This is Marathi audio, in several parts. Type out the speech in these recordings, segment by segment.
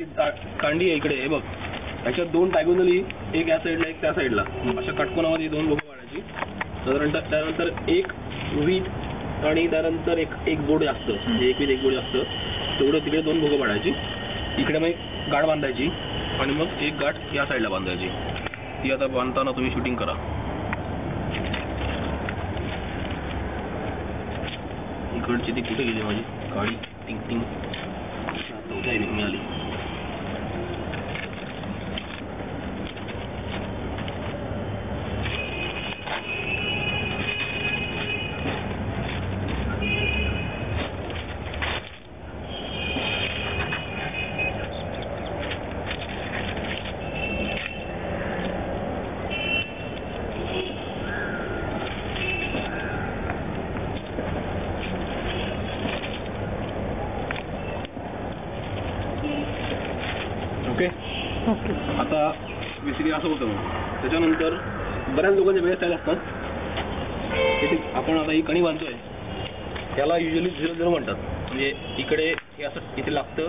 जी कांडी आहे इकडे हे बघ, याच्यात दोन डायगोनली, एक या साईडला एक त्या साईडला, अशा काटकोनामध्ये दोन भोकं पाडायची. साधारणतः त्यानंतर एक वीट आणि त्यानंतर एक बोर्ड जास्त, म्हणजे एक वीट एक बोर्ड जास्त, तेवढं तिकडे दोन भोकं पाडायची. इकडे मग गाठ बांधायची आणि मग एक गाठ या साईडला बांधायची. ती आता बांधताना तुम्ही शूटिंग करा. इकडची ती कुठे गेली माझी काळी टिंग टिंग, चौथ्या मिळाली. ओके. आता बेसिकली असं होतं. त्याच्यानंतर बऱ्याच लोकांचे वेगळे स्टाईल असतात. आपण आता ही कणी बांधतोय त्याला युजली 0-0 म्हणतात. म्हणजे इकडे हे असं इथे लागतं,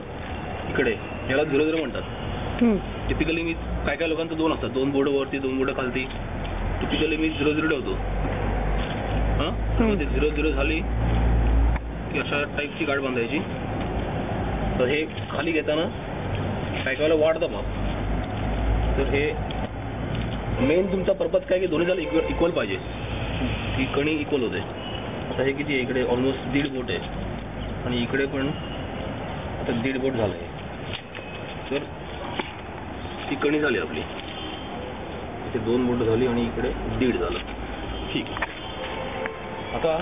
इकडे याला 0-0 म्हणतात. टिपिकली मी काय लोकांचं दोन असतात, दोन बोर्ड वरती दोन बोर्ड खालती. टिपिकली मी 0-0 ठेवतो. ते 0-0 झाली की अशा टाईपची गाठ बांधायची. तर हे खाली घेताना काय वाढ दाबाव. तर हे मेन तुमचा पर्पज काय की दोन्ही जण इक्वल पाहिजे, ही कणी इक्वल होते. आता हे किती आहे, इकडे ऑलमोस्ट 1.5 बोट आहे आणि इकडे पण आता 1.5 बोट झालं आहे. तर ही कणी झाली आपली, इथे 2 बोट झाली आणि इकडे 1.5 झालं. ठीक. आता